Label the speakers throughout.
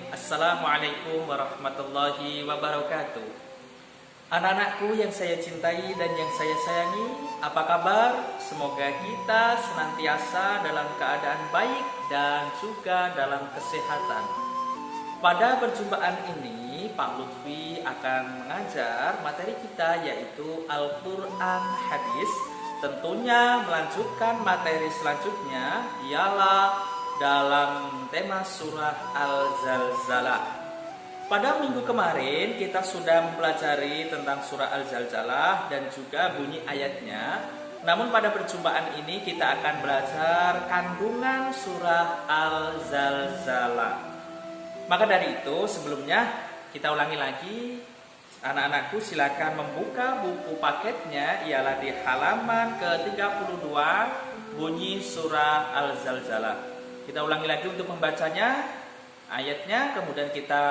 Speaker 1: Assalamualaikum warahmatullahi wabarakatuh. Anak-anakku yang saya cintai dan yang saya sayangi, apa kabar? Semoga kita senantiasa dalam keadaan baik dan juga dalam kesehatan. Pada perjumpaan ini, Pak Lutfi akan mengajar materi kita yaitu Al-Quran Hadis. Tentunya melanjutkan materi selanjutnya ialah dalam tema surah Al-Zalzalah. Pada minggu kemarin kita sudah mempelajari tentang surah Al-Zalzalah dan juga bunyi ayatnya. Namun pada perjumpaan ini kita akan belajar kandungan surah Al-Zalzalah. Maka dari itu sebelumnya kita ulangi lagi. Anak-anakku silakan membuka buku paketnya, ialah di halaman ke-32 bunyi surah Al-Zalzalah. Kita ulangi lagi untuk membacanya, ayatnya, kemudian kita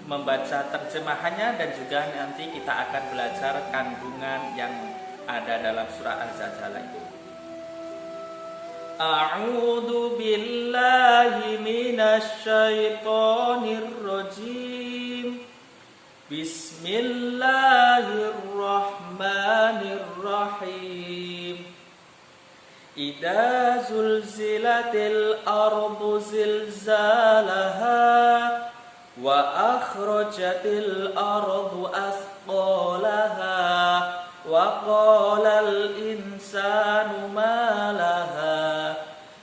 Speaker 1: membaca terjemahannya dan juga nanti kita akan belajar kandungan yang ada dalam surah Al-Zalzalah itu. A'udzu billahi minasy syaithanir rajim. Bismillahirrahmanirrahim. Idza zulzilatil ardu zilzalaha wa akhrajatil ardu asqalaha wa qalal insanu ma laha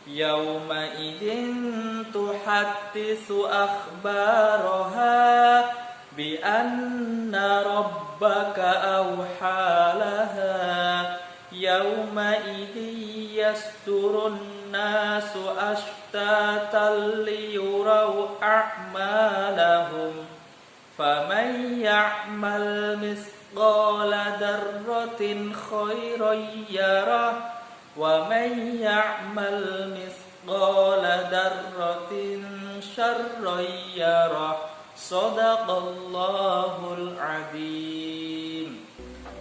Speaker 1: yawma idzin tuhadditsu akhbaraha bi anna rabbaka awhalaha yawma idzi yasturun nasu ashtatan liyuraw a'malahum faman ya'mal misqala darratin khairan yarah wa man ya'mal misqala darratin syarran yarah. Shadaqallahul adzim.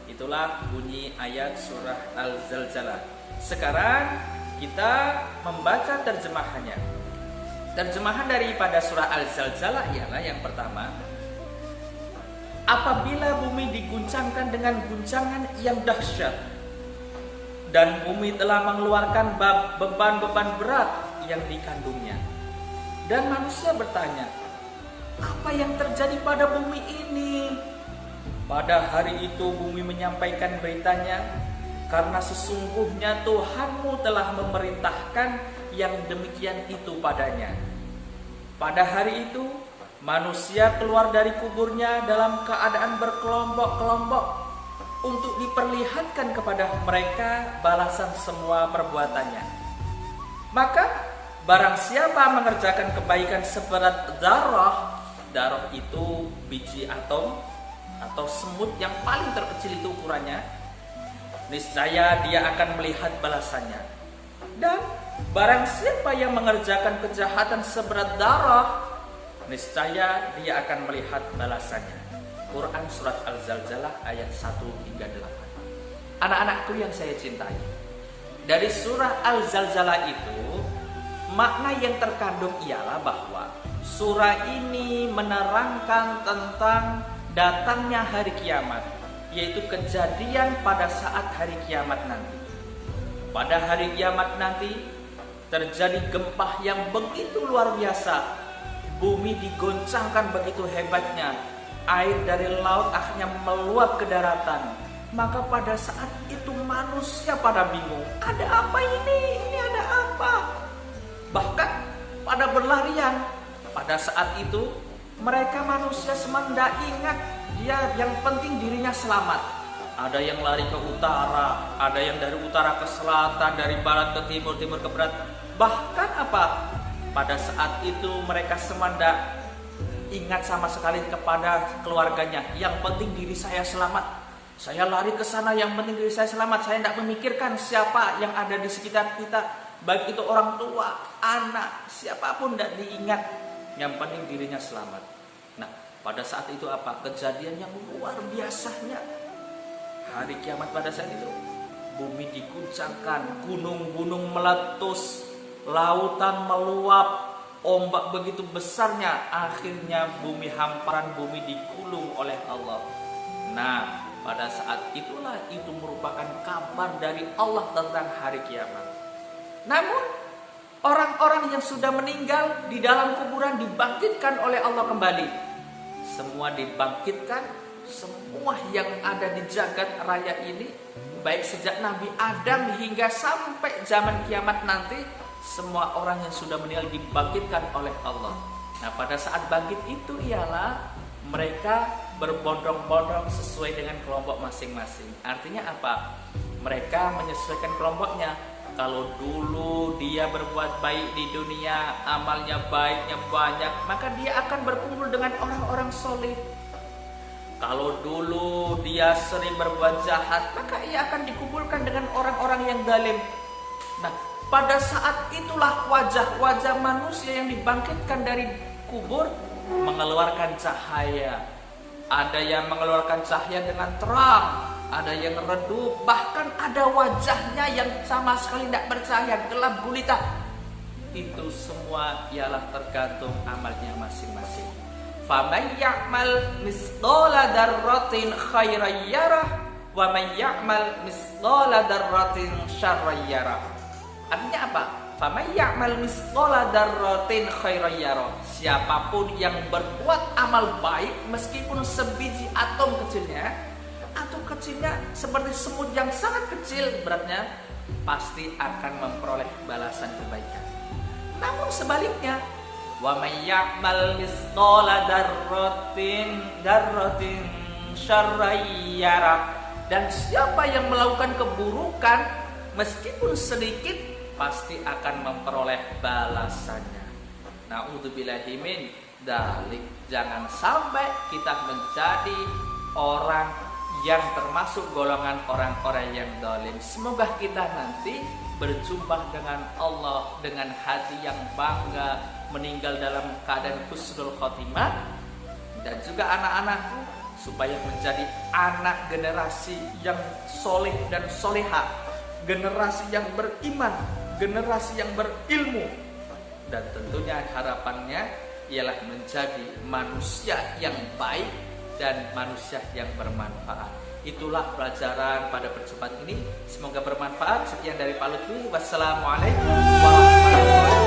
Speaker 1: Itulah bunyi ayat surah Al-Zalzalah. Sekarang kita membaca terjemahannya. Terjemahan daripada surah Al-Zalzalah ialah yang pertama, apabila bumi diguncangkan dengan guncangan yang dahsyat dan bumi telah mengeluarkan beban-beban berat yang dikandungnya, dan manusia bertanya, apa yang terjadi pada bumi ini? Pada hari itu bumi menyampaikan beritanya, karena sesungguhnya Tuhanmu telah memerintahkan yang demikian itu padanya. Pada hari itu manusia keluar dari kuburnya dalam keadaan berkelompok-kelompok untuk diperlihatkan kepada mereka balasan semua perbuatannya. Maka barang siapa mengerjakan kebaikan seberat darah itu biji atom atau semut yang paling terkecil itu ukurannya, niscaya dia akan melihat balasannya. Dan barang siapa yang mengerjakan kejahatan seberat darah, niscaya dia akan melihat balasannya. Quran surat Al-Zalzalah ayat 1 hingga 8. Anak-anakku yang saya cintai, dari surah Al-Zalzalah itu makna yang terkandung ialah bahwa surah ini menerangkan tentang datangnya hari kiamat, yaitu kejadian pada saat hari kiamat nanti. Pada hari kiamat nanti terjadi gempa yang begitu luar biasa. Bumi digoncangkan begitu hebatnya, air dari laut akhirnya meluap ke daratan. Maka pada saat itu manusia pada bingung, ada apa ini? Ini ada apa? Bahkan pada berlarian. Pada saat itu mereka manusia semanda ingat dia yang penting dirinya selamat. Ada yang lari ke utara, ada yang dari utara ke selatan, dari barat ke timur, timur ke barat. Bahkan apa? Pada saat itu mereka semanda ingat sama sekali kepada keluarganya. Yang penting diri saya selamat. Saya lari ke sana, yang penting diri saya selamat. Saya tidak memikirkan siapa yang ada di sekitar kita, baik itu orang tua, anak, siapapun tidak diingat. Yang penting dirinya selamat. Nah, pada saat itu apa? Kejadian yang luar biasanya. Hari kiamat pada saat itu, bumi diguncangkan, gunung-gunung meletus, lautan meluap, ombak begitu besarnya, akhirnya bumi, hamparan bumi digulung oleh Allah. Nah, pada saat itulah itu merupakan kabar dari Allah tentang hari kiamat. Namun orang-orang yang sudah meninggal di dalam kuburan dibangkitkan oleh Allah kembali. Semua dibangkitkan, semua yang ada di jagat raya ini, baik sejak Nabi Adam hingga sampai zaman kiamat nanti, semua orang yang sudah meninggal dibangkitkan oleh Allah. Nah, pada saat bangkit itu ialah mereka berbondong-bondong sesuai dengan kelompok masing-masing. Artinya apa? Mereka menyesuaikan kelompoknya. Kalau dulu dia berbuat baik di dunia, amalnya baiknya banyak, maka dia akan berkumpul dengan orang-orang soleh. Kalau dulu dia sering berbuat jahat, maka ia akan dikumpulkan dengan orang-orang yang zalim. Nah, pada saat itulah wajah-wajah manusia yang dibangkitkan dari kubur mengeluarkan cahaya. Ada yang mengeluarkan cahaya dengan terang, ada yang redup, bahkan ada wajahnya yang sama sekali tidak bercahaya, gelap gulita. Itu semua ialah tergantung amalnya masing-masing. Faman ya'mal misqala dzarratin khairan yarah wa man ya'mal misqala dzarratin syarran yarah. Artinya apa? Faman ya'mal misqala dzarratin khairan yarah. Siapapun yang berbuat amal baik meskipun sebiji atom kecilnya, atau kecilnya seperti semut yang sangat kecil beratnya, pasti akan memperoleh balasan kebaikan. Namun sebaliknya, wa may ya'mal misqala dzarratin syarran yarah. Dan siapa yang melakukan keburukan meskipun sedikit, pasti akan memperoleh balasannya. Na'udzubillahi min dzalik. Jangan sampai kita menjadi orang yang termasuk golongan orang-orang yang zalim. Semoga kita nanti berjumpa dengan Allah dengan hati yang bangga, meninggal dalam keadaan husnul khotimah, dan juga anak-anakku supaya menjadi anak generasi yang soleh dan soleha, generasi yang beriman, generasi yang berilmu, dan tentunya harapannya ialah menjadi manusia yang baik dan manusia yang bermanfaat. Itulah pelajaran pada perjumpaan ini. Semoga bermanfaat. Sekian dari Pak Lutfi. Wassalamualaikum warahmatullahi wabarakatuh.